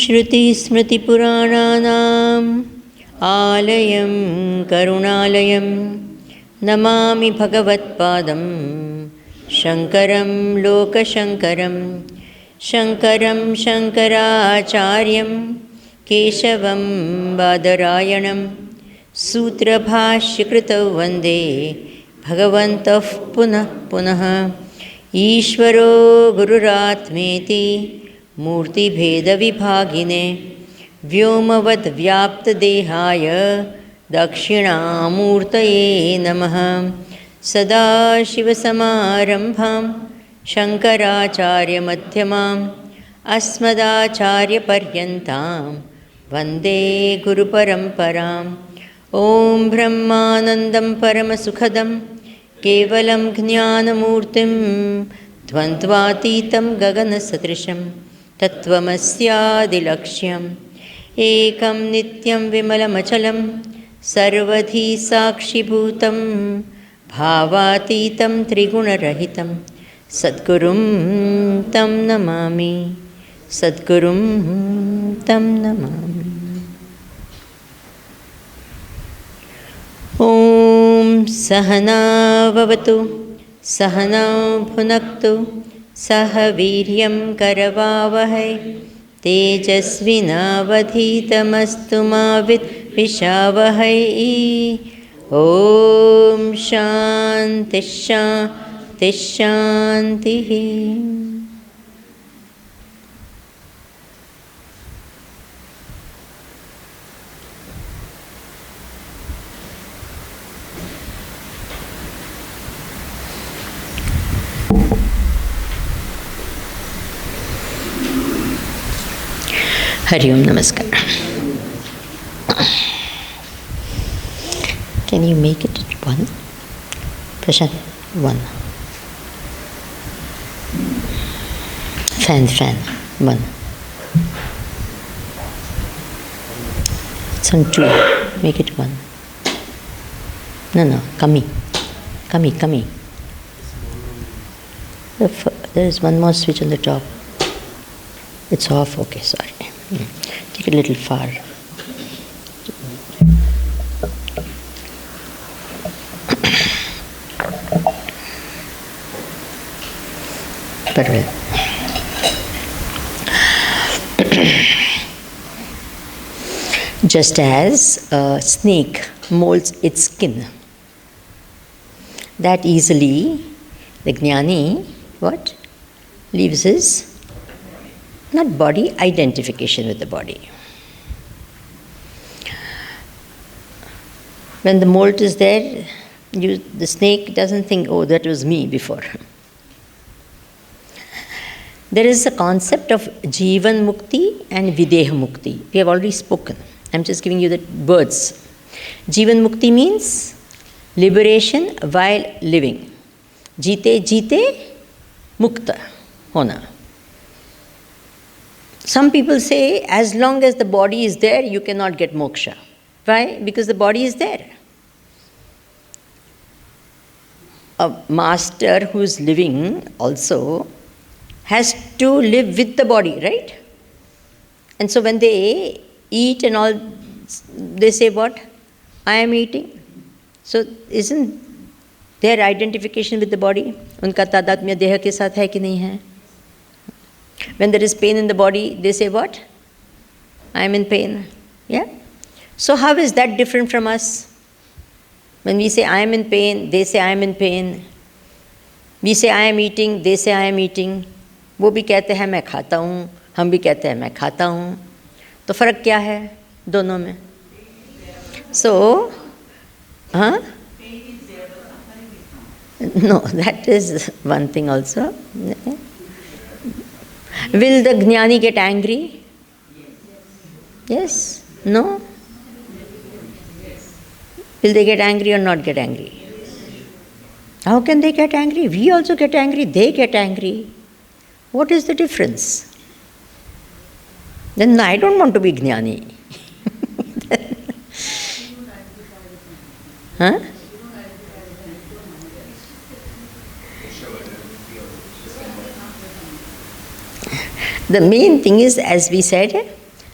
श्रुतिस्मृतिपुराणानाम् आलयं करुणालयं नमामि भगवत्पादं शङ्करं लोकशङ्करं शङ्करं शङ्कराचार्यं केशवं बादरायणं सूत्रभाष्यकृतौ वन्दे भगवन्तः पुनः पुनः। ईश्वरो गुरुरात्मेति मूर्तिभेदविभागिने व्योमवद्व्याप्तदेहाय दक्षिणामूर्तये नमः। सदाशिवसमारम्भां शङ्कराचार्यमध्यमाम् अस्मदाचार्यपर्यन्तां वन्दे गुरुपरम्पराम्। ॐ ब्रह्मानन्दं परमसुखदं केवलं ज्ञानमूर्तिं द्वन्द्वातीतं गगनसदृशं तत्त्वमस्यादिलक्ष्यम् एकं नित्यं विमलमचलं सर्वधी साक्षिभूतं भावातीतं त्रिगुणरहितं सद्गुरुं तं नमामि, सद्गुरुं तं नमामि। ॐ सहना भवतु सहनौ भुनक्तु सह वीर्यं करवावहै तेजस्विनावधीतमस्तु मा विद्विषावहै। ॐ शान्तिः शान्तिः शान्तिः। Hari Om Namaskar. Can you make it at 1? Prashant, 1. Fan, 1. It's on 2. Make it 1. No, kami. There is one more switch on the top. It's off, okay, sorry. Take it a little far. Perfect. Just as a snake molds its skin, that easily the jnani, what? Leaves his not body, identification with the body. When the mold is there, the snake doesn't think, oh, that was me before. There is a concept of Jivan Mukti and Videha Mukti. We have already spoken. I'm just giving you the words. Jivan Mukti means liberation while living. Jite mukta hona. Some people say, as long as the body is there, you cannot get moksha. Why? Because the body is there. A master who is living also has to live with the body, right? And so when they eat and all, they say what? I am eating. So isn't their identification with the body? Unka tadatmya deha ke saath hai ki nahi hai? When there is pain in the body, they say what? I am in pain. Yeah? So how is that different from us? When we say I am in pain, they say I am in pain. We say I am eating, they say I am eating. वो भी कहते हैं मैं खाता हूँ, हम भी कहते हैं मैं खाता हूँ, तो फ़र्क क्या है दोनों में? सो हाँ, no, that is one thing also. Will the Jnani get angry? Yes? No? Will they get angry or not get angry? How can they get angry? We also get angry, they get angry. What is the difference? Then I don't want to be Jnani. Huh? The main thing is, as we said,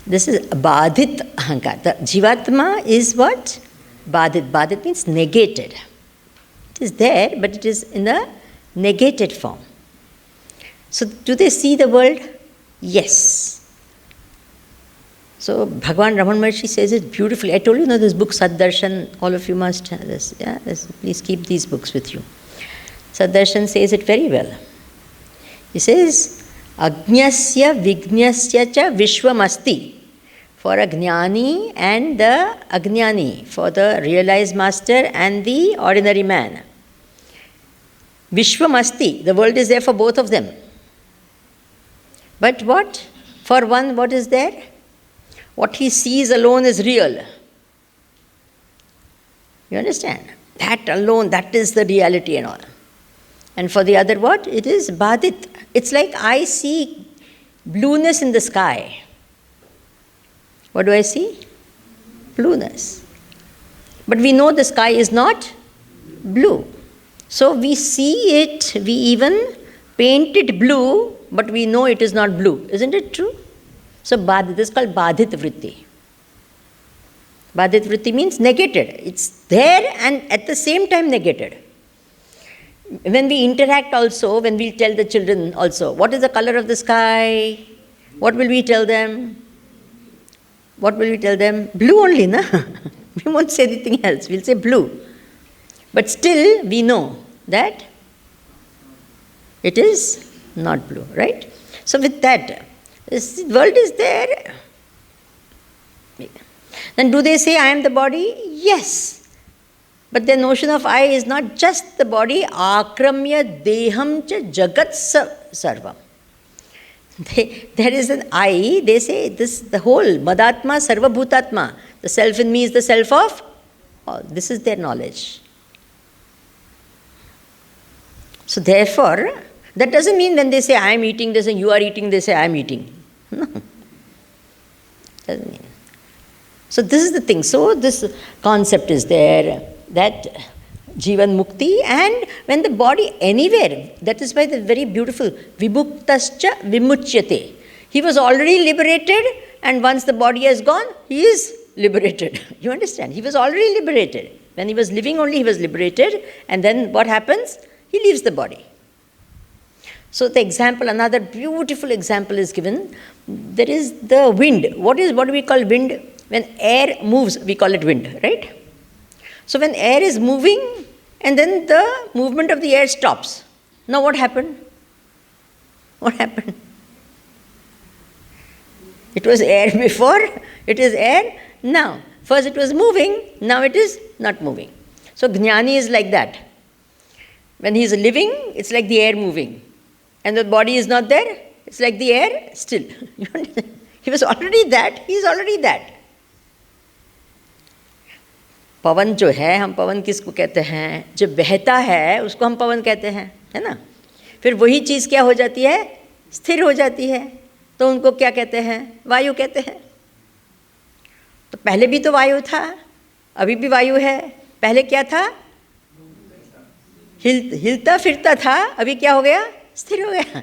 this is badhit ahankar. The jivatma is what? Badhit. Badhit means negated. It is there, but it is in a negated form. So, do they see the world? Yes. So, Bhagavan Ramana Maharshi says it beautifully. I told you, this book Saddarshan, all of you must have this. Yeah? Please keep these books with you. Saddarshan says it very well. He says, Ajnasya Vignasya cha Vishwamasti. For a Jnani and the Ajnani, for the realized master and the ordinary man. Vishwamasti, the world is there for both of them. But what? For one, what is there? What he sees alone is real. You understand? That alone, that is the reality and all. And for the other what? It is badit. It's like I see blueness in the sky. What do I see? Blueness. But we know the sky is not blue. So we see it, we even paint it blue, but we know it is not blue. Isn't it true? So badit, this is called badhit vritti. Badhit vritti means negated. It's there and at the same time negated. When we interact also, when we tell the children also, what is the color of the sky? What will we tell them? What will we tell them? Blue only, na? We won't say anything else. We'll say blue. But still, we know that it is not blue, right? So with that, this world is there. Then do they say, I am the body? Yes. But their notion of I is not just the body. Akramya deham cha jagat sarvam. There is an I, they say this, the whole, Madatma Sarva Bhutatma. The self in me is the self of all. This is their knowledge. So therefore, that doesn't mean when they say I am eating this and you are eating, they say I am eating. No. Doesn't mean. So this is the thing. So this concept is there, that Jivan Mukti, and when the body anywhere, that is why the very beautiful Vibhuktascha Vimuchyate. He was already liberated, and once the body has gone, he is liberated. You understand? He was already liberated. When he was living only, he was liberated, and then what happens? He leaves the body. So the example, another beautiful example is given. There is the wind. What do we call wind? When air moves, we call it wind, right? So when air is moving, and then the movement of the air stops. Now what happened? What happened? It was air before, it is air now. First it was moving, now it is not moving. So Jnani is like that. When he is living, it's like the air moving. And the body is not there, it's like the air still. He was already that, he is already that. पवन जो है, हम पवन किसको कहते हैं? जो बहता है उसको हम पवन कहते हैं, है ना? फिर वही चीज़ क्या हो जाती है? स्थिर हो जाती है, तो उनको क्या कहते हैं? वायु कहते हैं. तो पहले भी तो वायु था, अभी भी वायु है. पहले क्या था? हिलता फिरता था, अभी क्या हो गया? स्थिर हो गया.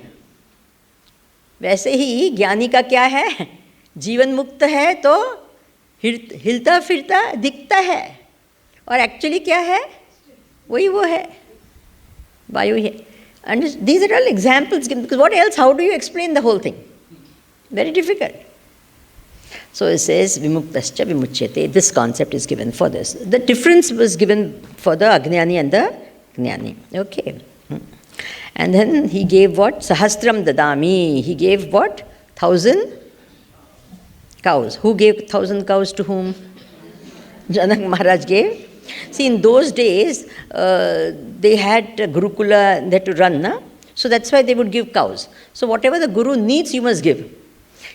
वैसे ही ज्ञानी का क्या है? जीवन मुक्त है तो हिलता फिरता दिखता है, और एक्चुअली क्या है? वही वो है, वायु है. And these are all examples, because what else? How do you explain the whole thing? Very difficult. So it says vimuktascha vimuchyate. This concept is given for this. The difference was given for the Ajnani and the Jnani. Okay. And then he gave what? Sahasram dadami. He gave what? 1,000 cows. Who gave 1,000 cows to whom? Janak Maharaj gave. See, in those days, they had Gurukula, they had to run, na? So that's why they would give cows. So whatever the Guru needs, you must give.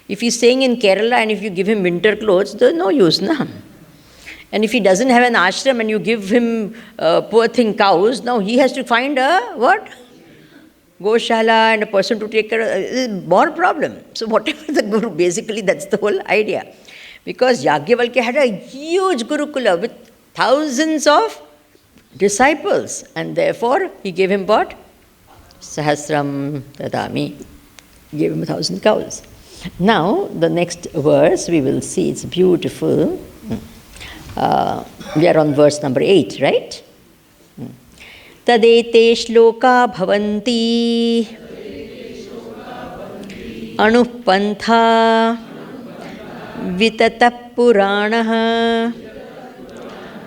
If he's staying in Kerala and if you give him winter clothes, there's no use, na? And if he doesn't have an ashram and you give him, poor thing, cows, now he has to find a, what? Goshala and a person to take care of, more problem. So whatever the Guru, basically that's the whole idea. Because Yagyavalkya had a huge Gurukula with thousands of disciples. And therefore, he gave him what? Sahasram Tadami. Gave him 1,000 cows. Now, the next verse we will see, it's beautiful. We are on verse number 8, right? Tadete shloka bhavanti anupantha vitata puranaha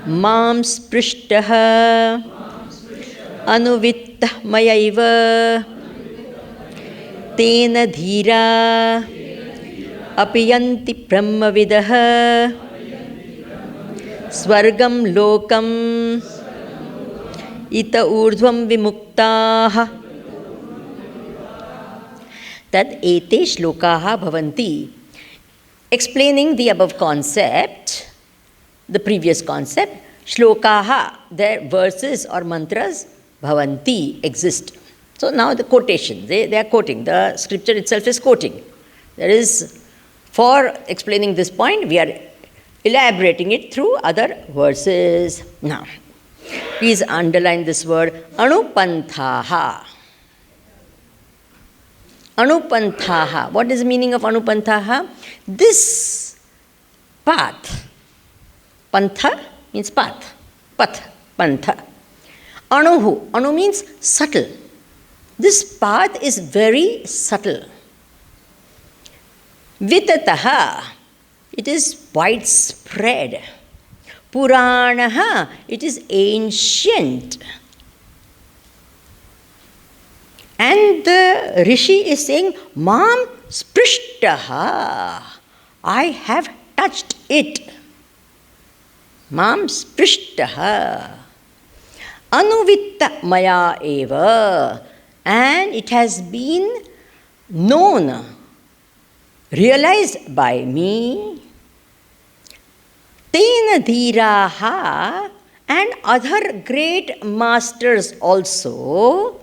mam sprishtaha anuvittah mayaiva tena dhira apiyanti brahmavidah swargam lokam ita urdhvam vimuktaha. Tad ete shlokaha bhavanti. Explaining the above concept, the previous concept, shlokaha, their verses or mantras, bhavanti, exist. So now the quotation, they are quoting, the scripture itself is quoting. There is, for explaining this point, we are elaborating it through other verses. Now, please underline this word, anupanthaha. Anupanthaha. What is the meaning of anupanthaha? This path. Pantha means path. Path. Pantha. Anuhu. Anu means subtle. This path is very subtle. Vitataha. It is widespread. Puranaha. It is ancient. And the Rishi is saying, Mam sprishtaha. I have touched it. Mam sprishtaha. Anuvitta maya eva. And it has been known, realized by me. Tena dhiraha. And other great masters also.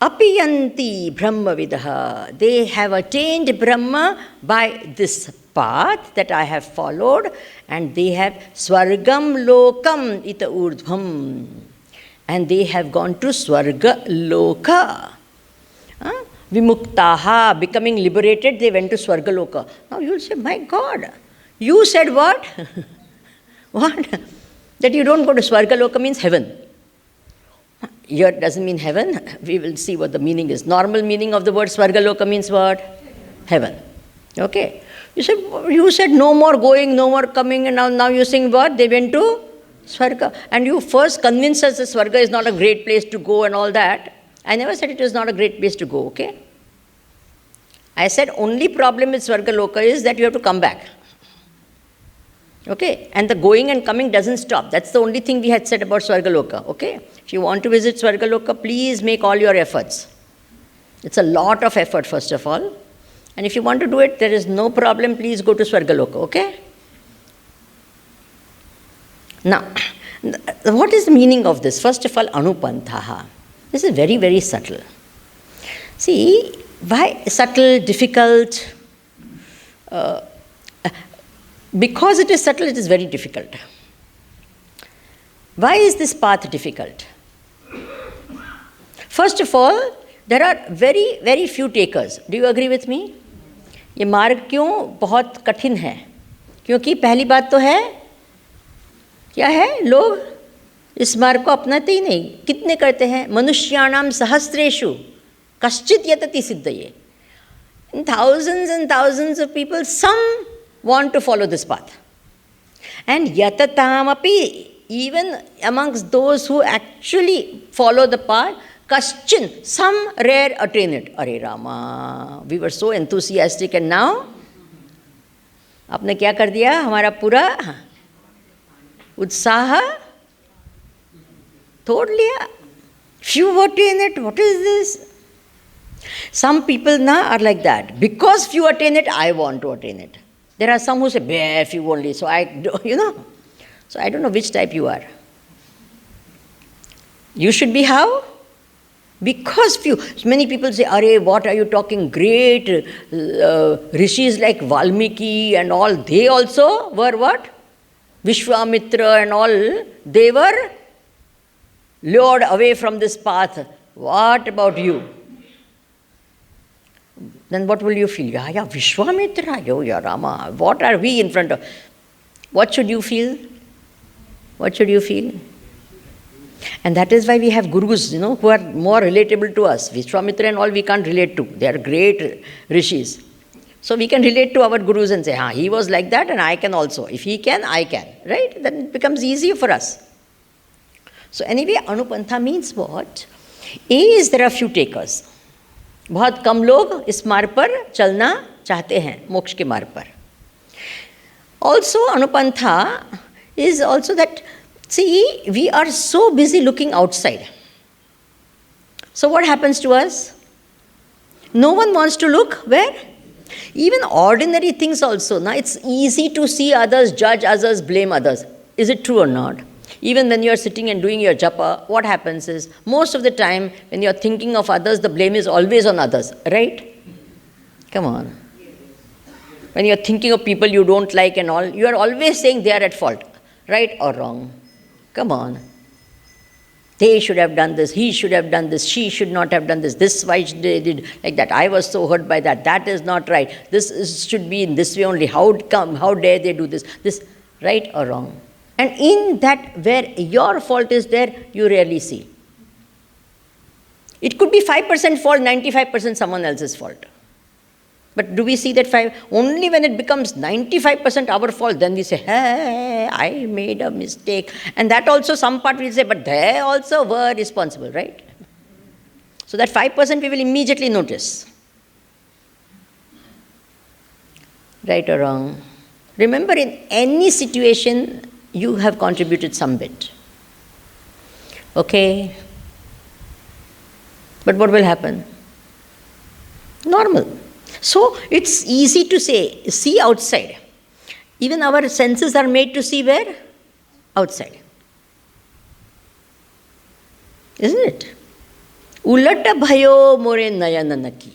Apiyanti brahmavidah. They have attained Brahma by this path that I have followed, and they have swargam lokam ita urdhvam. And they have gone to swarga loka. Vimuktaha, becoming liberated, they went to swarga loka. Now you will say, my God, you said what? What? That you don't go to swarga loka means heaven. Here doesn't mean heaven. We will see what the meaning is. Normal meaning of the word Swargaloka means what? Heaven. Okay. You said no more going, no more coming, and now you're saying what? They went to Swarga. And you first convinced us that Swarga is not a great place to go and all that. I never said it was not a great place to go, okay? I said only problem with Swargaloka is that you have to come back. Okay, and the going and coming doesn't stop. That's the only thing we had said about Swargaloka. Okay, if you want to visit Swargaloka, please make all your efforts. It's a lot of effort, first of all. And if you want to do it, there is no problem. Please go to Swargaloka. Okay. Now, what is the meaning of this? First of all, anupanthaha. This is very, very subtle. See, why subtle, difficult? Because it is subtle, it is very difficult. Why is this path difficult? First of all, there are very, very few takers. Do you agree with me? ये मार्ग क्यों बहुत कठिन है? क्योंकि पहली बात तो है, क्या है? लोग इस मार्ग को अपनाते ही नहीं. कितने करते हैं? मनुष्याणाम सहस्रेषु कश्चित् यतति सिद्धये. In thousands and thousands of people, some want to follow this path. And yatatam api, even amongst those who actually follow the path, Kaschin, some rare attain it. Are Rama, we were so enthusiastic and now आपने क्या कर दिया? हमारा पूरा उत्साह तोड़ लिया. Few attain it. What is this? Some people now are like that. Because few attain it, I want to attain it. There are some who say, "Bah, few only." So So I don't know which type you are. You should be how? Because few. Many people say, "Arey, what are you talking? Great rishis like Valmiki and all. They also were what? Vishwamitra and all. They were lured away from this path. What about you?" Then what will you feel? Yeah, Vishwamitra, yeah, Rama. What are we in front of? What should you feel? What should you feel? And that is why we have gurus, who are more relatable to us. Vishwamitra and all we can't relate to. They are great rishis. So we can relate to our gurus and say, he was like that and I can also. If he can, I can. Right? Then it becomes easier for us. So anyway, Anupantha means what? A is there are few takers. बहुत कम लोग इस मार्ग पर चलना चाहते हैं, मोक्ष के मार्ग पर. Also, Anupantha is also that, see, we are so busy looking outside. So what happens to us? No one wants to look where? Even ordinary things also. Now it's easy to see others, judge others, blame others. Is it true or not? Even when you are sitting and doing your japa, what happens is, most of the time, when you are thinking of others, the blame is always on others, right? Come on. When you are thinking of people you don't like and all, you are always saying they are at fault, right or wrong? Come on. They should have done this, he should have done this, she should not have done this, why they did like that, I was so hurt by that, that is not right, should be in this way only, how dare they do this, right or wrong? And in that, where your fault is there, you rarely see. It could be 5% fault, 95% someone else's fault. But do we see that 5? Only when it becomes 95% our fault, then we say, hey, I made a mistake. And that also some part will say, but they also were responsible, right? So that 5% we will immediately notice. Right or wrong? Remember, in any situation, you have contributed some bit. Okay? But what will happen? Normal. So it's easy to say, see outside. Even our senses are made to see where? Outside. Isn't it? Ulat bhayo more nayananaki.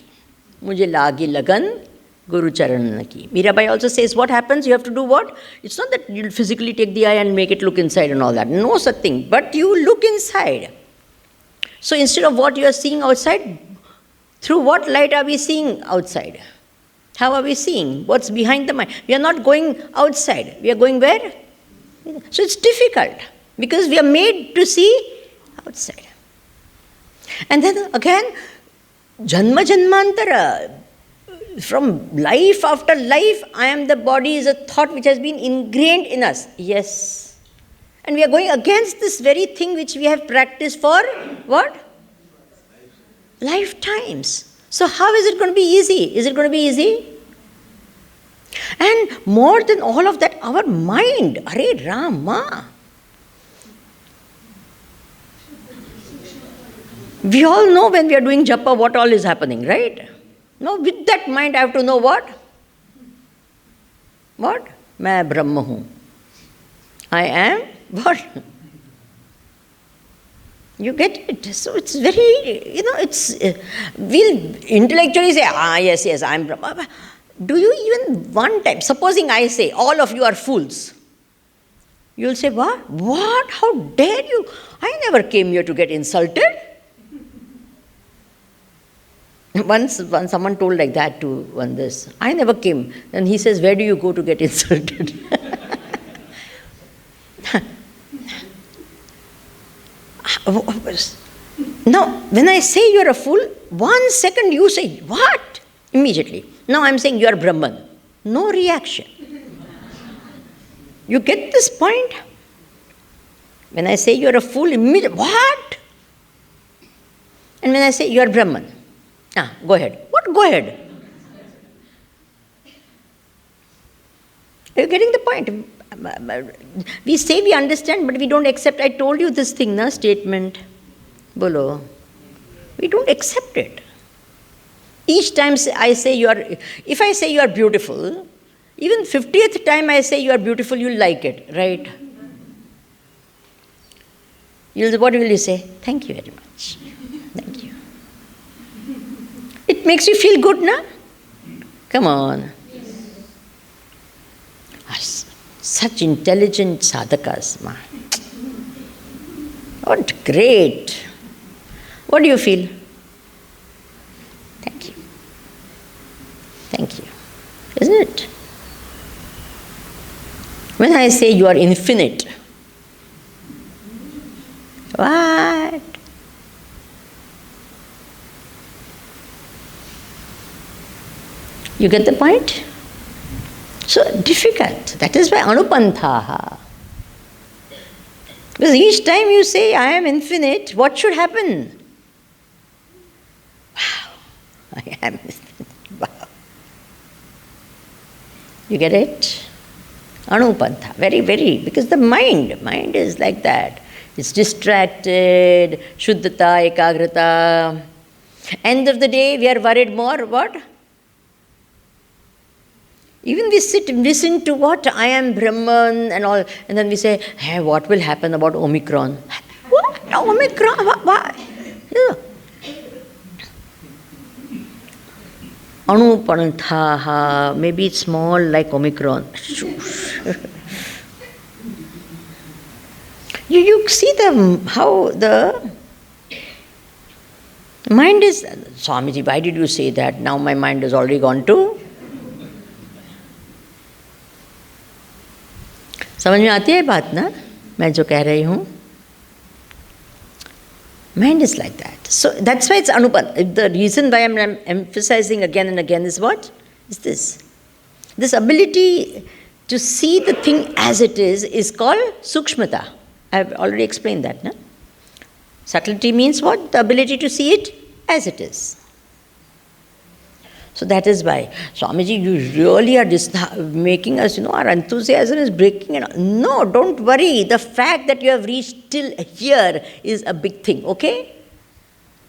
Mujhe lagi lagan Guru Charanaki. Mirabai also says, what happens? You have to do what? It's not that you'll physically take the eye and make it look inside and all that. No such thing. But you look inside. So instead of what you are seeing outside, through what light are we seeing outside? How are we seeing? What's behind the mind? We are not going outside. We are going where? So it's difficult because we are made to see outside. And then again, Janma Janmantara. From life after life, I am the body is a thought which has been ingrained in us. Yes. And we are going against this very thing which we have practiced for what? Lifetimes. So how is it going to be easy? Is it going to be easy? And more than all of that, our mind. Are Rama. We all know when we are doing japa what all is happening, right? No, with that mind I have to know what? What? Main Brahma hu. I am what? You get it? So it's very, it's, we'll intellectually say, yes, I am Brahma. Do you even one time, supposing I say, all of you are fools. You'll say, what? What? How dare you? I never came here to get insulted. Once someone told like that to one this, I never came. And he says, where do you go to get insulted? Now, when I say you're a fool, 1 second you say, what? Immediately. Now I'm saying you're Brahman. No reaction. You get this point? When I say you're a fool, immediately, what? And when I say, you are Brahman. Go ahead. What? Go ahead. Are you getting the point? We say we understand, but we don't accept. I told you this thing, statement. Bolo. We don't accept it. Each time I say if I say you are beautiful, even 50th time I say you are beautiful, you'll like it, right? What will you say? Thank you very much. Thank you. It makes you feel good, na? Come on. Such intelligent sadhakas, ma. What great. What do you feel? Thank you. Thank you. Isn't it? When I say you are infinite, what? You get the point? So difficult. That is why anupanthaha. Because each time you say, I am infinite, what should happen? Wow, I am infinite. Wow. You get it? Anupantha. Very, very. Because the mind is like that. It's distracted, shuddhata, ekagrata. End of the day, we are worried more, what? Even we sit and listen to what? I am Brahman and all, and then we say, hey, what will happen about Omicron? What? Omicron? What? Yeah. Anupanthaha, maybe it's small like Omicron. You see how the mind is, Swamiji, why did you say that? Now my mind has already gone to. समझ में आती है बात ना मैं जो कह रही हूँ mind is like that. So that's why it's anupan. The reason why I'm emphasizing again and again is what? Is this. This ability to see the thing as it is called sukshmata. I've already explained that. No? Subtlety means what? The ability to see it as it is. So that is why, Swamiji, you really are making us, our enthusiasm is breaking. No, don't worry. The fact that you have reached till here is a big thing, okay?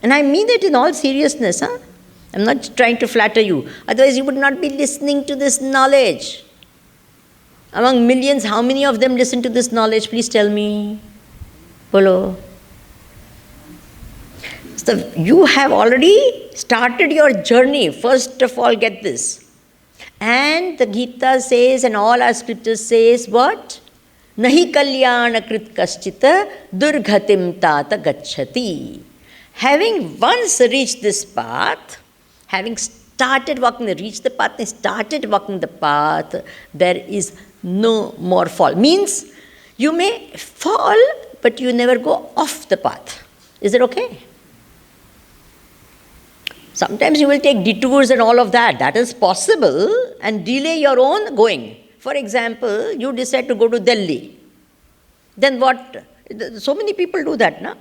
And I mean it in all seriousness. I'm not trying to flatter you. Otherwise, you would not be listening to this knowledge. Among millions, how many of them listen to this knowledge? Please tell me. Bolo. So you have already started your journey. First of all, get this. And the Gita says, and all our scriptures says, what? Nahi kalyana krit kaschita durghatim tata gacchati. Having once reached this path, having started walking, reached the path and started walking the path, there is no more fall. Means you may fall, but you never go off the path. Is it okay? Sometimes you will take detours and all of that. That is possible and delay your own going. For example, you decide to go to Delhi. Then what? So many people do that, na?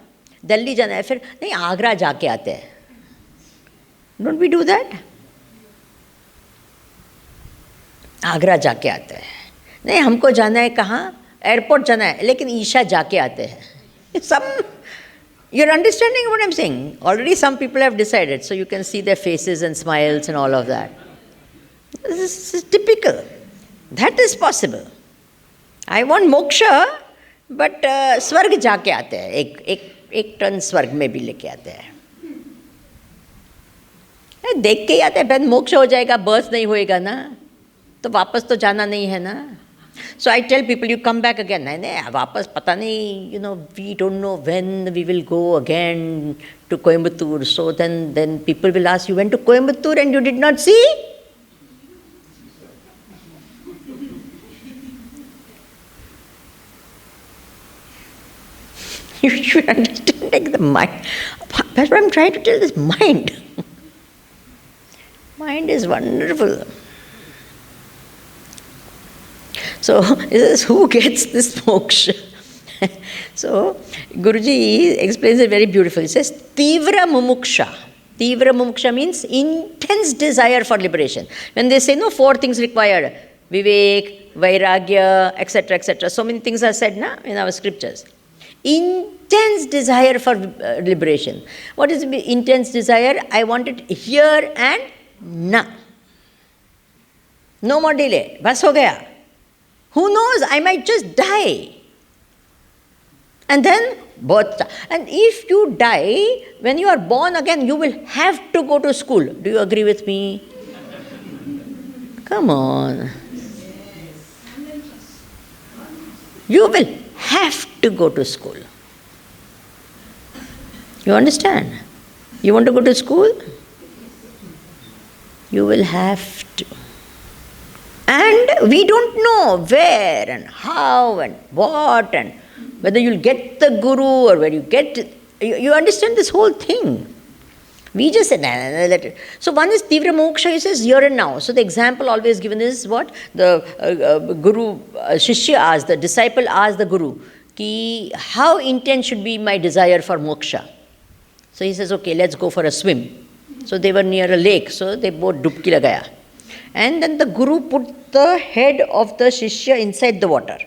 Delhi jana hai, fir nahi Agra jaake aate hai. Don't we do that? Agra jaake aate hai. Nahi humko jana hai kahan? Airport jana hai, lekin Isha jaake aate hai. You're understanding what I'm saying? Already some people have decided, so you can see their faces and smiles and all of that. This is typical. That is possible. I want moksha, but swarg jaake aate hai. एक ton स्वर्ग में भी लेके आते हैं. देख के ही आते हैं, बहन मोक्ष हो जाएगा, बर्थ नहीं होएगा ना, तो वापस तो जाना नहीं है ना. So I tell people, you come back again. नहीं वापस पता नहीं, we don't know when we will go again to Coimbatore. So then people will ask, you went to Coimbatore and you did not see? You should understand like the mind. That's what I'm trying to tell, this mind. Mind is wonderful. So, this is who gets this moksha. So, Guruji explains it very beautifully. He says, Tivra mumuksha. Tivra mumuksha means intense desire for liberation. When they say, no, 4 things required, Vivek, Vairagya, etc., etc. So many things are said in our scriptures. Intense desire for liberation. What is intense desire? I want it here and now. No more delay. Bas ho gaya. Who knows? I might just die. And then both. And if you die, when you are born again, you will have to go to school. Do you agree with me? Come on. You will have to go to school. You understand? You want to go to school? You will have to. And we don't know where and how and what and whether you'll get the guru or where you get it. You understand this whole thing. We just said, let it. So one is Tivra Moksha, he says here and now. So the example always given is what? The guru, Shishya asked, the disciple asked the guru, ki, how intense should be my desire for moksha? So he says, okay, let's go for a swim. So they were near a lake, so they both dubki lagaya. And then the guru put the head of the Shishya inside the water.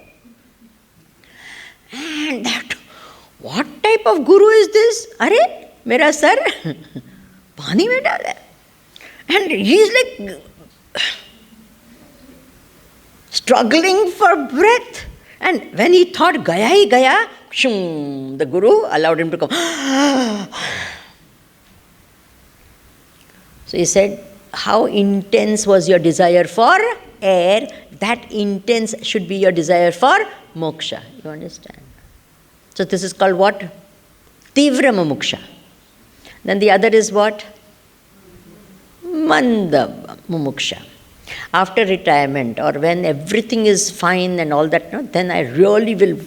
And that, what type of guru is this? Arey, mera sir, pani mein dal hai. And he's like struggling for breath. And when he thought, gaya hi gaya, shum, the guru allowed him to come. So he said, how intense was your desire for air? That intense should be your desire for moksha. You understand? So this is called what? Tivra mumuksha. Then the other is what? Manda mumuksha. After retirement or when everything is fine and all that, no, then I really will.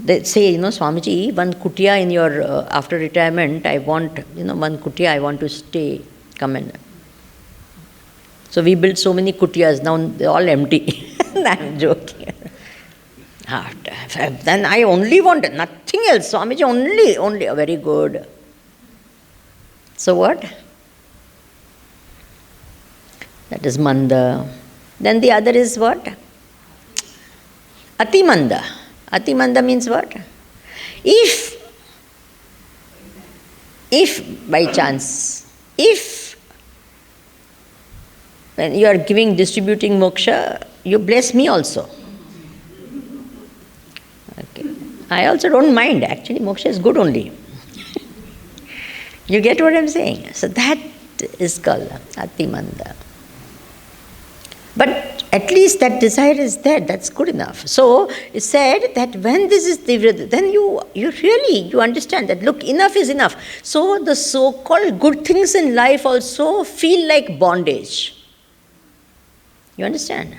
They say, Swamiji, one kutia in your, after retirement, I want, one kutia I want to stay, come in. So we built so many kutiyas, now they're all empty. I'm joking. Then I only wanted, nothing else. Swamiji, only, very good. So what? That is manda. Then the other is what? Atimanda. Atimanda means what? If by chance, when you are distributing moksha, you bless me also. Okay. I also don't mind. Actually, moksha is good only. You get what I'm saying? So that is called Atimanda. But at least that desire is there, that's good enough. So it said that when this is Tivra, then you understand that, look, enough is enough. So the so-called good things in life also feel like bondage. You understand?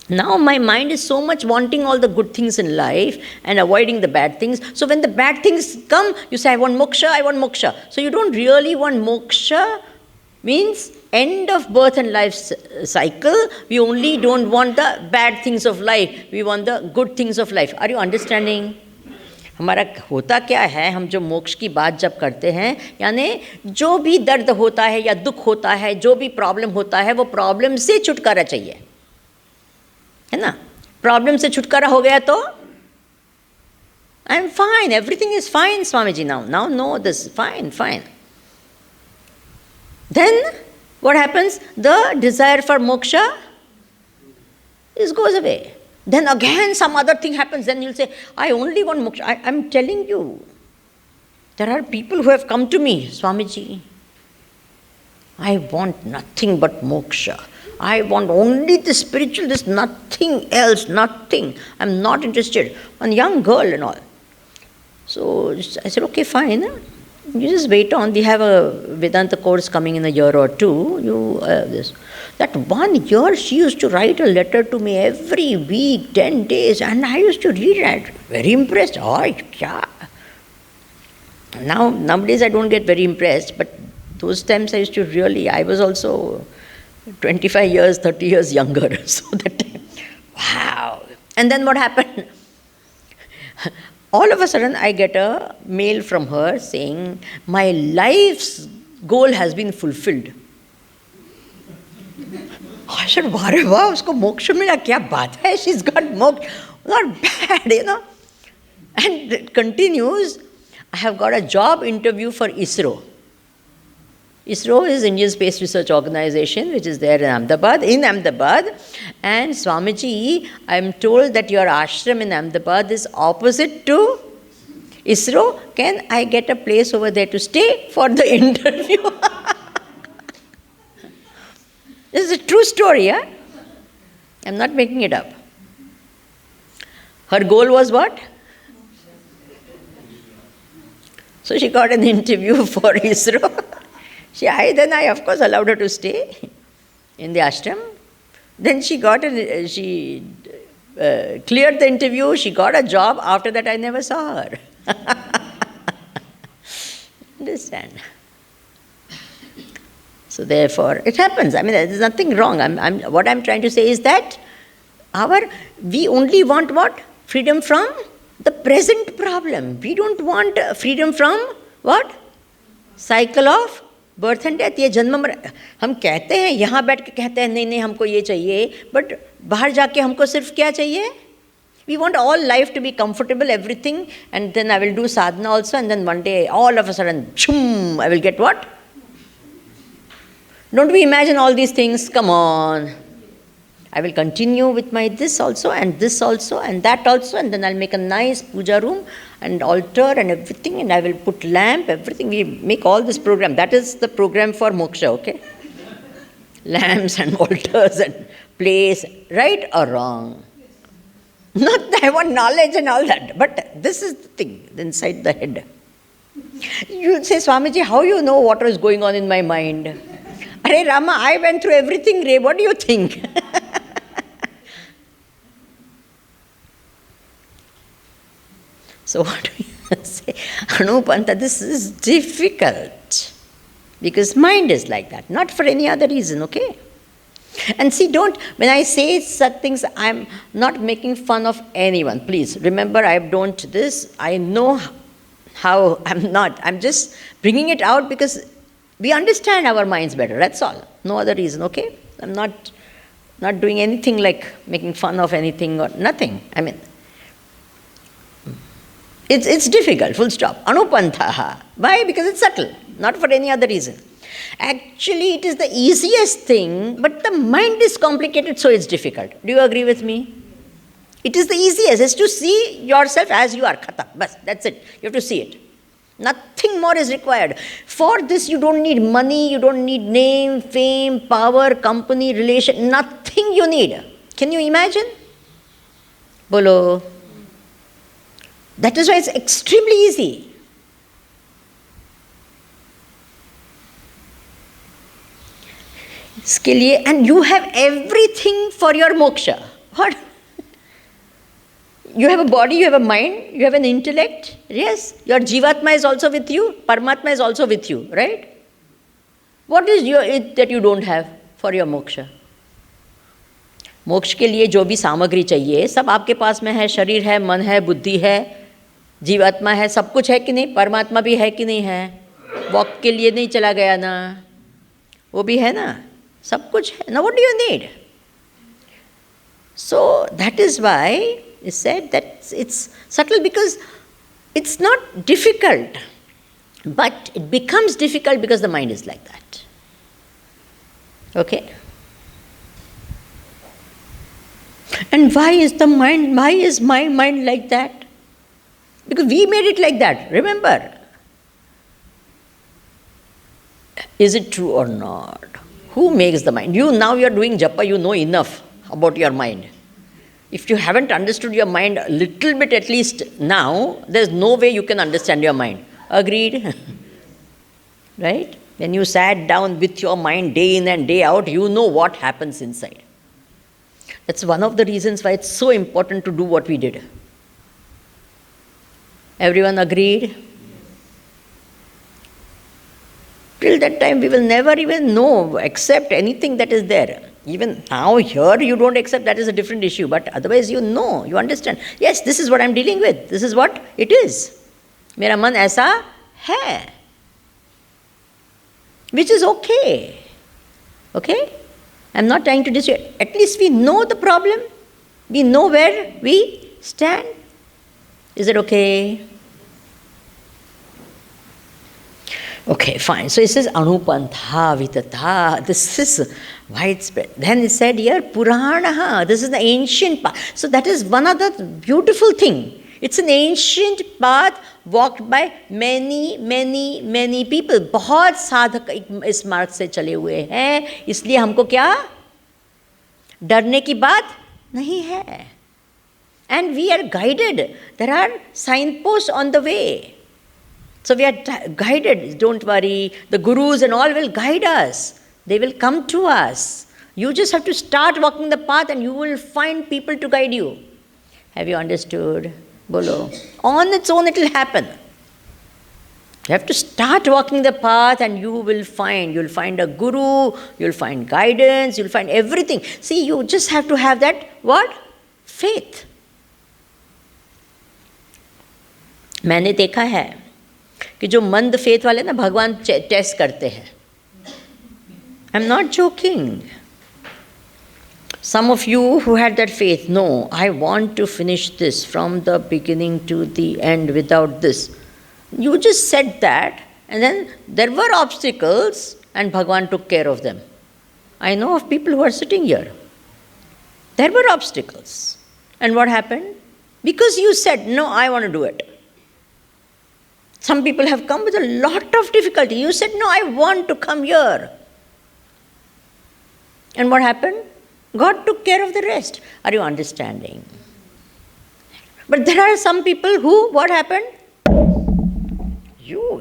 Now my mind is so much wanting all the good things in life and avoiding the bad things. So when the bad things come, you say, I want moksha. So you don't really want moksha, means end of birth and life cycle. We only don't want the bad things of life. We want the good things of life. Are you understanding? हमारा होता क्या है, हम जो मोक्ष की बात जब करते हैं, यानी जो भी दर्द होता है या दुख होता है, जो भी प्रॉब्लम होता है, वो प्रॉब्लम से छुटकारा चाहिए, है ना? प्रॉब्लम से छुटकारा हो गया तो I am fine, everything is fine Swamiji, now no this, fine. Then what happens? The desire for moksha goes away. Then again some other thing happens. Then you'll say, I only want moksha. I'm telling you, there are people who have come to me, Swamiji, I want nothing but moksha. I want only the spiritual, this nothing else, nothing. I'm not interested. One young girl and all. So I said, okay, fine. You just wait on. We have a Vedanta course coming in a year or two. That 1 year she used to write a letter to me every week, 10 days, and I used to read it. Very impressed. Oh, yeah. Nowadays I don't get very impressed, but those times I used to really, I was also 25 years, 30 years younger. So that time, wow. And then what happened? All of a sudden, I get a mail from her saying, my life's goal has been fulfilled. I said, "Ware wow, usko moksha mila, kya baat hai? She's got moksha." Not bad, And it continues, I have got a job interview for ISRO. ISRO is Indian Space Research Organization, which is there in Ahmedabad. And Swamiji, I am told that your ashram in Ahmedabad is opposite to ISRO. Can I get a place over there to stay for the interview? This is a true story, yeah? I'm not making it up. Her goal was what? So she got an interview for ISRO. Then I, of course, allowed her to stay in the ashram. Then she cleared the interview, she got a job. After that, I never saw her. Understand? So therefore, it happens. I mean, there's nothing wrong. What I'm trying to say is that we only want what? Freedom from the present problem. We don't want freedom from what? Cycle of birth and death. ये जन्म मरण हम कहते हैं, यहाँ बैठ के कहते हैं नहीं हमको ये चाहिए, but बाहर जाके हमको सिर्फ क्या चाहिए? We want all life to be comfortable, everything, and then I will do sadhana also, and then one day, all of a sudden, chum, I will get what? Don't we imagine all these things? Come on. I will continue with my this also, and that also, and then I'll make a nice puja room and altar and everything, and I will put lamp, everything. We make all this program. That is the program for moksha, okay? Lamps and altars and place, right or wrong? Not that I want knowledge and all that, but this is the thing inside the head. You say, Swamiji, how you know what is going on in my mind? Arey Rama, I went through everything, Ray. What do you think? So what do you say? Anupanta, this is difficult. Because mind is like that, not for any other reason, okay? And see, when I say such things, I'm not making fun of anyone. Please, remember, I know how, I'm just bringing it out because we understand our minds better, that's all. No other reason, okay? I'm not doing anything like making fun of anything or nothing. I mean, it's difficult, full stop. Anupanthaha. Why? Because it's subtle, not for any other reason. Actually, it is the easiest thing, but the mind is complicated, so it's difficult. Do you agree with me? It is the easiest, is to see yourself as you are. Khata. Bas, that's it. You have to see it. Nothing more is required. For this, you don't need money, you don't need name, fame, power, company, relation. Nothing you need. Can you imagine? Bolo. That is why it's extremely easy. And you have everything for your moksha. What? You have a body, you have a mind, you have an intellect. Yes, your Jivatma is also with you, Paramatma is also with you, right? What is it that you don't have for your moksha? मोक्ष के लिए जो भी सामग्री चाहिए सब आपके पास में है. शरीर है, मन है, बुद्धि है, जीवात्मा है, सब कुछ है कि नहीं? परमात्मा भी है कि नहीं है? वॉक के लिए नहीं चला गया ना, वो भी है ना, सब कुछ है ना. What do you need? So that is why it said that it's subtle, because it's not difficult, but it becomes difficult because the mind is like that. Okay? And why is my mind like that? Because we made it like that, remember? Is it true or not? Who makes the mind? Now you are doing japa, you know enough about your mind. If you haven't understood your mind a little bit at least now, there's no way you can understand your mind. Agreed? Right? When you sat down with your mind day in and day out, you know what happens inside. That's one of the reasons why it's so important to do what we did. Everyone agreed? Till that time, we will never even know, accept anything that is there. Even now, here you don't accept, that is a different issue. But otherwise, you know, you understand. Yes, this is what I'm dealing with. This is what it is. मेरा मन ऐसा है. Which is okay. Okay? I'm not trying to dissuade. At least we know the problem. We know where we stand. Is it okay? Okay, fine. So it says Anupantha Vitata. This is widespread. Then it said here Puranaha. This is the ancient path. So that is one of the beautiful thing. It's an ancient path walked by many people. बहुत साधक इस मार्ग से चले हुए हैं. इसलिए हमको क्या डरने की बात नहीं है. And we are guided. There are signposts on the way. So we are guided. Don't worry. The gurus and all will guide us. They will come to us. You just have to start walking the path and you will find people to guide you. Have you understood? Bolo. On its own it will happen. You have to start walking the path and you'll find a guru, you'll find guidance, you'll find everything. See, you just have to have that, what? Faith. मैंने देखा है कि जो मंद faith वाले ना भगवान test करते हैं. I am not joking. Some of you who had that faith, no, I want to finish this from the beginning to the end without this. You just said that, and then there were obstacles, and Bhagwan took care of them. I know of people who are sitting here. There were obstacles. And what happened? Because you said, no, I want to do it. Some people have come with a lot of difficulty. You said, no, I want to come here. And what happened? God took care of the rest. Are you understanding? But there are some people who, what happened?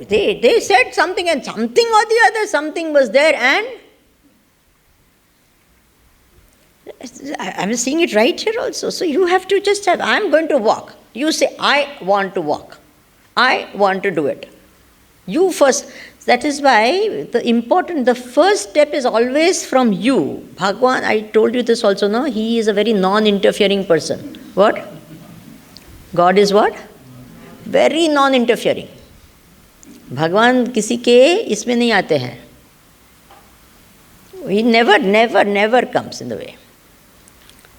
They said something and something or the other, something was there and I'm seeing it right here also. So you have to just have, I'm going to walk. You say, I want to walk. I want to do it. You first. That is why the first step is always from you. Bhagwan, I told you this also, no? He is a very non-interfering person. What? God is what? Very non-interfering. Bhagwan किसी के इसमें नहीं आते हैं. He never comes in the way.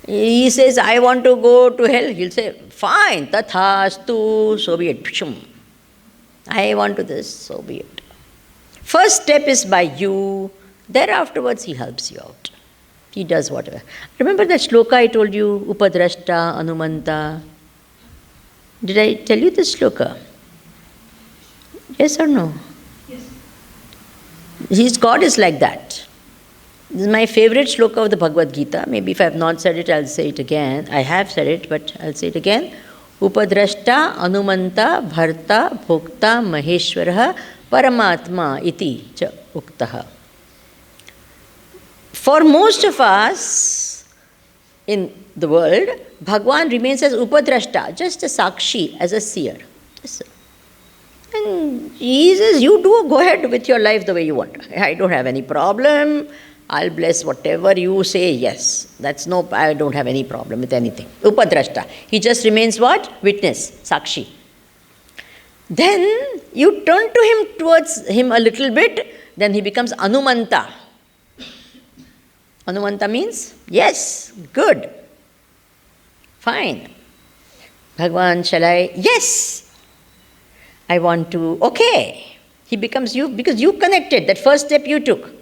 He says, I want to go to hell. He'll say, fine, tathastu, so be it. I want to this, so be it. First step is by you. There afterwards he helps you out. He does whatever. Remember that shloka I told you, Upadrashta, Anumanta? Did I tell you this shloka? Yes or no? Yes. God is like that. This is my favorite shloka of the Bhagavad Gita. Maybe if I have not said it, I'll say it again. I have said it, but I'll say it again. Upadrashta, Anumanta, Bharta, Bhokta, Maheshwaraha, Paramatma iti cha uktaha. For most of us in the world, Bhagwan remains as Upadrashta, just a Sakshi, as a seer. And he says, you go ahead with your life the way you want. I don't have any problem. I'll bless whatever you say, yes. I don't have any problem with anything. Upadrashta. He just remains what? Witness, Sakshi. Then you turn towards him a little bit, then he becomes Anumanta. Anumanta means, yes, good, fine. Bhagwan, shall I? Yes, I want to, okay. He becomes you, because you connected, that first step you took.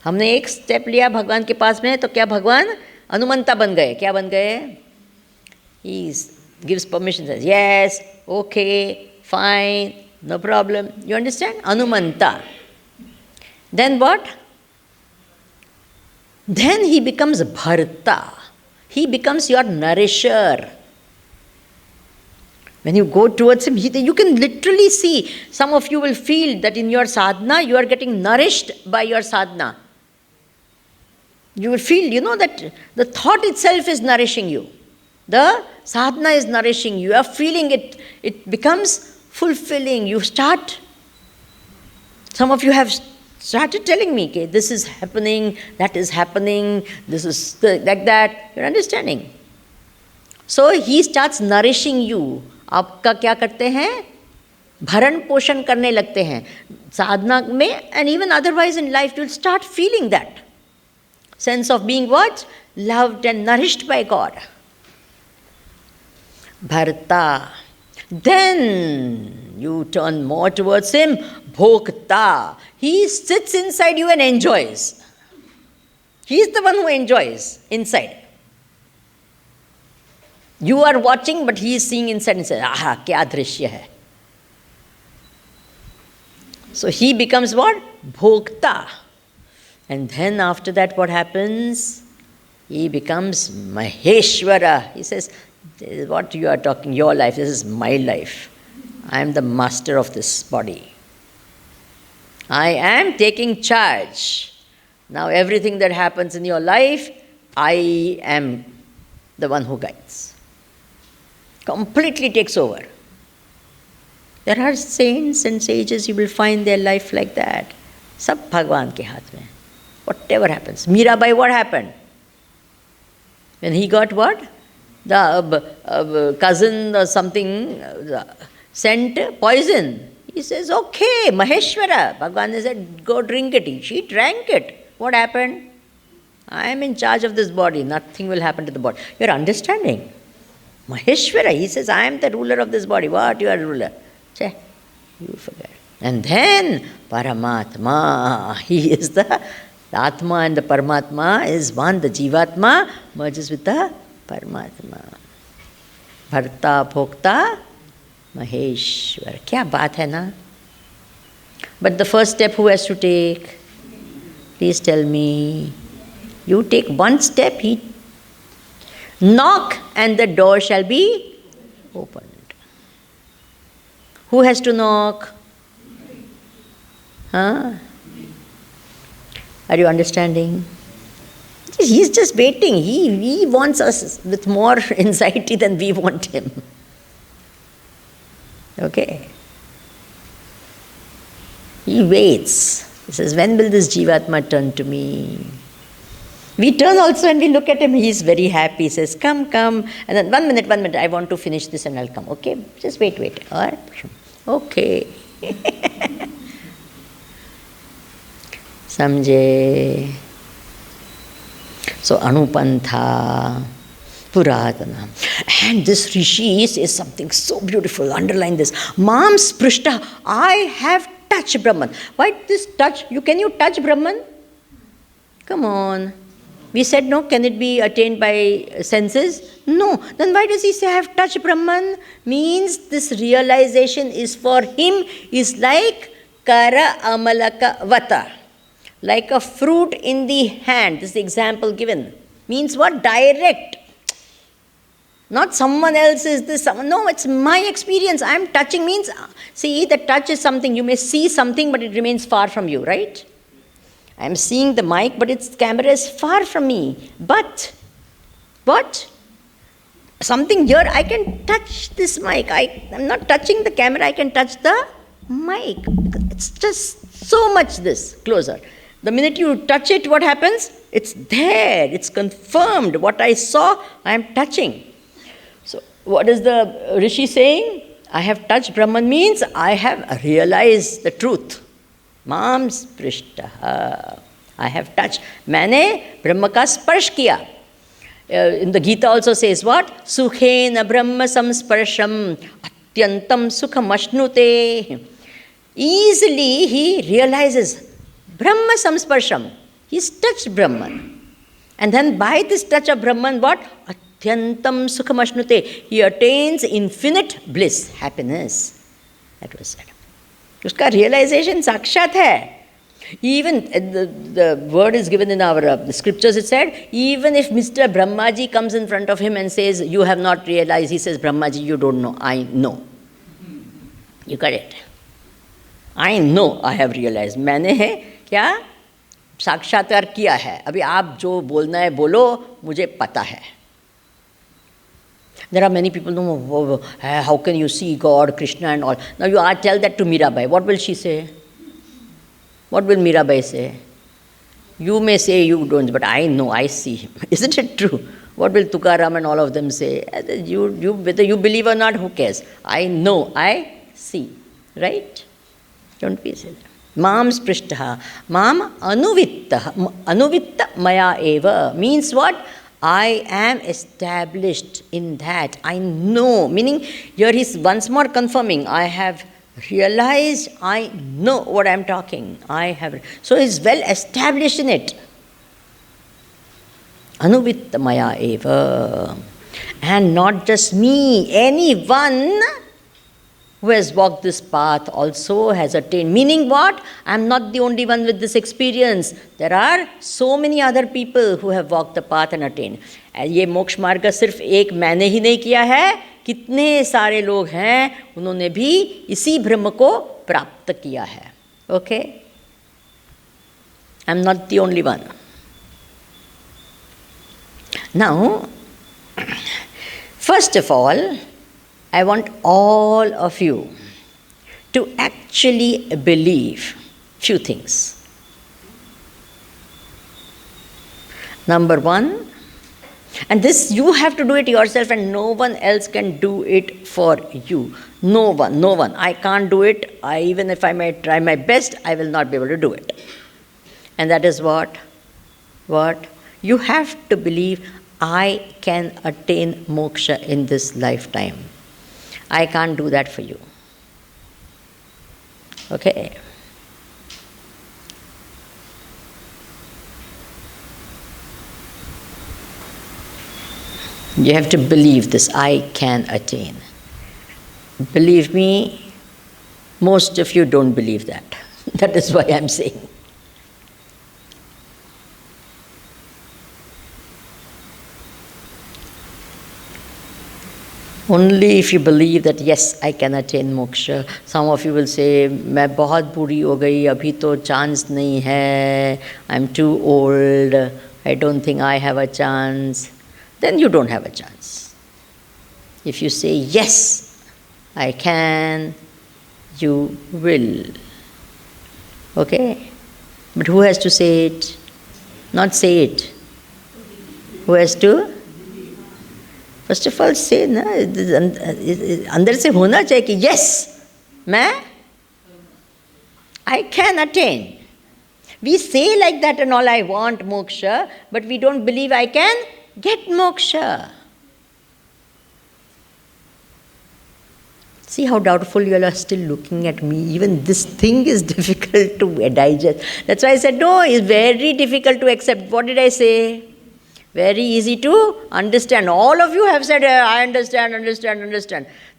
हमने एक step लिया भगवान के पास में, तो क्या भगवान अनुमंता बन गए? क्या बन गए? He gives permission, says, yes, okay, fine, no problem. You understand? Anumanta. Then what? Then he becomes Bharta. He becomes your nourisher. When you go towards him, you can literally see, some of you will feel that in your sadhana, you are getting nourished by your sadhana. You will feel, that the thought itself is nourishing you. The sadhana is nourishing you. You are feeling it. It becomes fulfilling. You start. Some of you have started telling me, okay, this is happening, that is happening, this is like that. You're understanding? So he starts nourishing you. आपका क्या करते हैं? भरण पोषण करने लगते हैं साधना में, and even otherwise in life you'll start feeling that sense of being what? Loved and nourished by God. Bharta. Then you turn more towards him. Bhokta. He sits inside you and enjoys. He is the one who enjoys inside. You are watching, but he is seeing inside and says, aha, kya drishya hai. So he becomes what? Bhokta. And then after that what happens? He becomes Maheshwara. He says, what you are talking, your life, this is my life. I am the master of this body. I am taking charge. Now everything that happens in your life, I am the one who guides. Completely takes over. There are saints and sages, you will find their life like that. Sab Bhagwan ke haath mein. Whatever happens. Mirabai, what happened? When he got what? The cousin or something sent poison. He says, okay, Maheshwara. Bhagwan said, go drink it. She drank it. What happened? I am in charge of this body. Nothing will happen to the body. You're understanding? Maheshwara. He says, I am the ruler of this body. What? You are the ruler. Say, you forget. And then Paramatma. He is the Atma, and the Paramatma is one. The Jivatma merges with the Paramatma. Bharta, Bhokta, Maheshwar. Kya baat hai na? But the first step who has to take? Please tell me. You take one step, he knock and the door shall be opened. Who has to knock? Huh? Are you understanding? He's just waiting. He wants us with more anxiety than we want him. Okay? He waits. He says, when will this Jivatma turn to me? We turn also and we look at him. He's very happy. He says, come, come. And then 1 minute, I want to finish this and I'll come. Okay? Just wait. All right? Okay. Samjhe. So, Anupantha, Puratana. And this Rishi says something so beautiful. Underline this. Mam Sprishta. I have touched Brahman. Why this touch? Can you touch Brahman? Come on. We said no. Can it be attained by senses? No. Then why does he say I have touched Brahman? Means this realization is for him is like Kara Amalaka Vata. Like a fruit in the hand. This is the example given. Means what? Direct. Not someone else is this. No, it's my experience. I am touching means, see, the touch is something. You may see something, but it remains far from you, right? I am seeing the mic, but its camera is far from me. But, what? Something here, I can touch this mic. I'm not touching the camera, I can touch the mic. It's just so much this, closer. The minute you touch it, what happens? It's there, it's confirmed. What I saw, I am touching. So, what is the Rishi saying? I have touched Brahman means I have realized the truth. Mam sprishtaha. I have touched. Maine Brahma ka sparsh kiya. In the Gita also says what? Sukhena Brahma samsparsham atyantam sukham ashnute. Easily he realizes Brahma samsparsham. He's touched Brahman. And then by this touch of Brahman, what? Atyantam sukham ashnute. He attains infinite bliss, happiness. That was said. Uska realization sakshat hai. Even the word is given in our the scriptures, it said, even if Mr. Brahmaji comes in front of him and says, you have not realized, he says, Brahmaji, you don't know, I know. You got it? I know I have realized. मैंने क्या साक्षात्कार किया है. अभी आप जो बोलना है बोलो, मुझे पता है. There are many people who know, how can you see God, Krishna and all. Now you tell that to Mirabai. What will she say? What will Mirabai say? You may say you don't, but I know, I see him. Isn't it true? What will Tukaram and all of them say? Whether you believe or not, who cares? I know, I see. Right? Don't be silly. Mam sprishtaha. Mam anuvitta maya eva. Means what? I am established in that. I know. Meaning, here he's once more confirming. I have realized, I know what I'm talking. So he's well established in it. Anuvitta maya eva. And not just me, anyone who has walked this path also has attained. Meaning what? I am not the only one with this experience. There are so many other people who have walked the path and attained. ये मोक्ष मार्ग सिर्फ एक मैंने ही नहीं किया है, कितने सारे लोग हैं, उन्होंने भी इसी ब्रह्म को प्राप्त किया है. Okay? I am not the only one. Now, first of all, I want all of you to actually believe few things. Number one, and this you have to do it yourself and no one else can do it for you. No one. I can't do it. Even if I may try my best, I will not be able to do it. And that is what? What? You have to believe I can attain moksha in this lifetime. I can't do that for you. Okay? You have to believe this. I can attain. Believe me, most of you don't believe that. That is why I'm saying. Only if you believe that yes, I can attain moksha. Some of you will say, मैं बहुत बूढ़ी हो गई, अभी तो chance नहीं है, I'm too old, I don't think I have a chance. Then you don't have a chance. If you say yes, I can, you will. Okay? But who has to say it? Not say it. Who has to? First of all, say ना, अंदर से होना चाहिए कि yes, मैं I can attain. We say like that and all, I want moksha, but we don't believe I can get moksha. See how doubtful you all are still looking at me. Even this thing is difficult to digest. That's why I said, no, it's very difficult to accept. What did I say? Very easy to understand. All of you have said, I understand.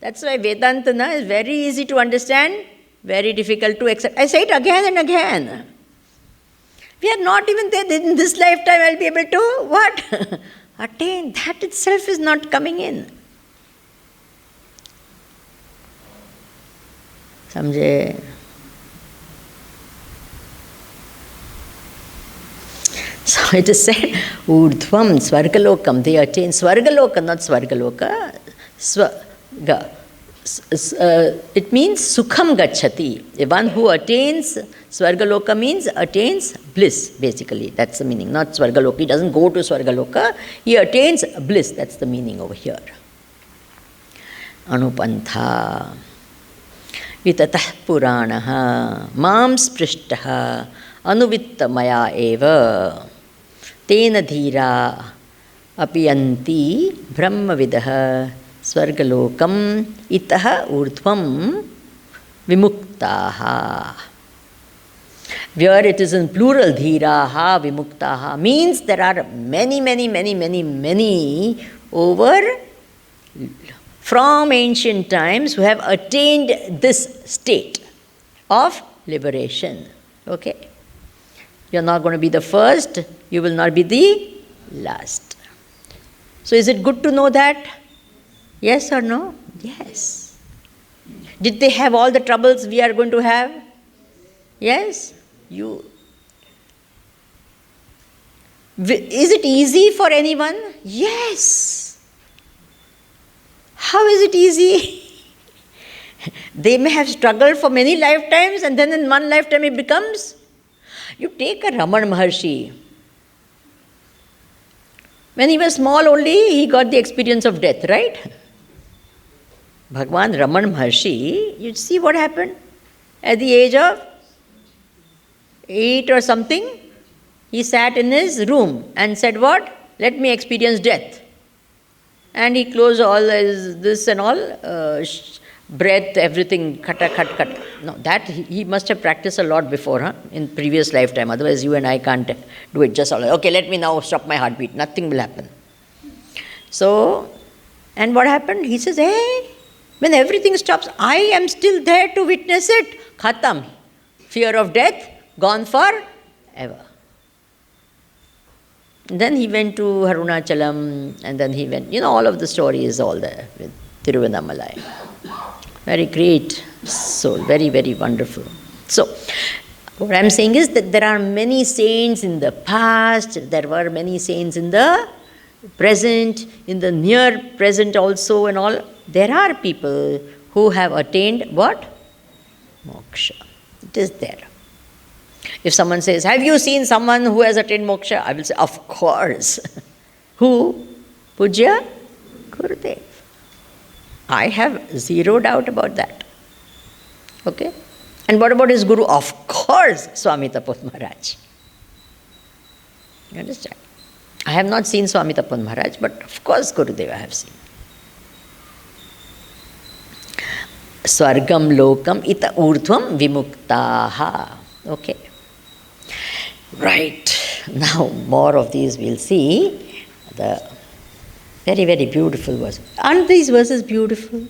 That's why Vedanta is very easy to understand, very difficult to accept. I say it again and again. We are not even there. In this lifetime I'll be able to, what? Attain. That itself is not coming in. Samjhe? So it is said, Urdhvam Svargalokam, they attain Svargaloka, not Svargaloka, Swaga. It means Sukham Gacchati. The one who attains Svargaloka means attains bliss, basically. That's the meaning, not Svargaloka. He doesn't go to Svargaloka, he attains bliss. That's the meaning over here. Anupantha. Vitatah Puranaha. Mam Sprishtaha. Anuvitta maya eva. Tena dhira apiyanti brahmavidah swargalokam itaha urdhvam vimuktaha. Where it is in plural, dhiraha vimuktaha, means there are many over from ancient times who have attained this state of liberation. Okay? You're not going to be the first, you will not be the last. So is it good to know that? Yes or no? Yes. Did they have all the troubles we are going to have? Yes? Is it easy for anyone? Yes. How is it easy? They may have struggled for many lifetimes and then in one lifetime it becomes You take a Raman Maharshi. When he was small only, he got the experience of death, right? Bhagwan Raman Maharshi, you see what happened? At the age of 8 or something, he sat in his room and said, what? Let me experience death. And he closed all his, this and all, breath, everything, cut. No, that he must have practiced a lot before, in previous lifetime. Otherwise, you and I can't do it just all. Okay, let me now stop my heartbeat. Nothing will happen. So, and what happened? He says, hey, when everything stops, I am still there to witness it. Khatam. Fear of death, gone forever. Then he went to Arunachalam, and then he went, all of the story is all there with Tiruvannamalai. Very great soul, very, very wonderful. So, what I'm saying is that there are many saints in the past, there were many saints in the present, in the near present also and all. There are people who have attained what? Moksha. It is there. If someone says, have you seen someone who has attained moksha? I will say, of course. Who? Pujya Gurudev. I have zero doubt about that. Okay? And what about his guru? Of course, Swami Tapot Maharaj. You understand? I have not seen Swami Tapot Maharaj, but of course Gurudev I have seen. Swargam lokam ita urdhvam vimuktaha. Okay. Right. Now more of these we'll see. The very, very beautiful verse. Aren't these verses beautiful?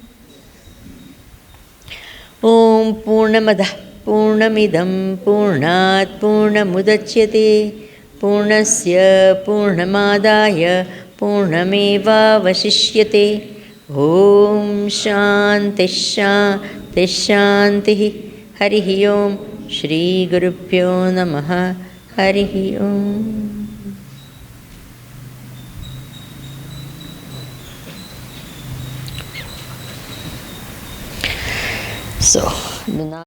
Om Purnamadah Purnamidam Purnat Purnamudachyate Purnasya Purnamadaya Purnameva Vasishyate. Om Shanti Shanti Shanti. Harihi Om. Shri Gurubhyo Namaha. Harihi Om. So,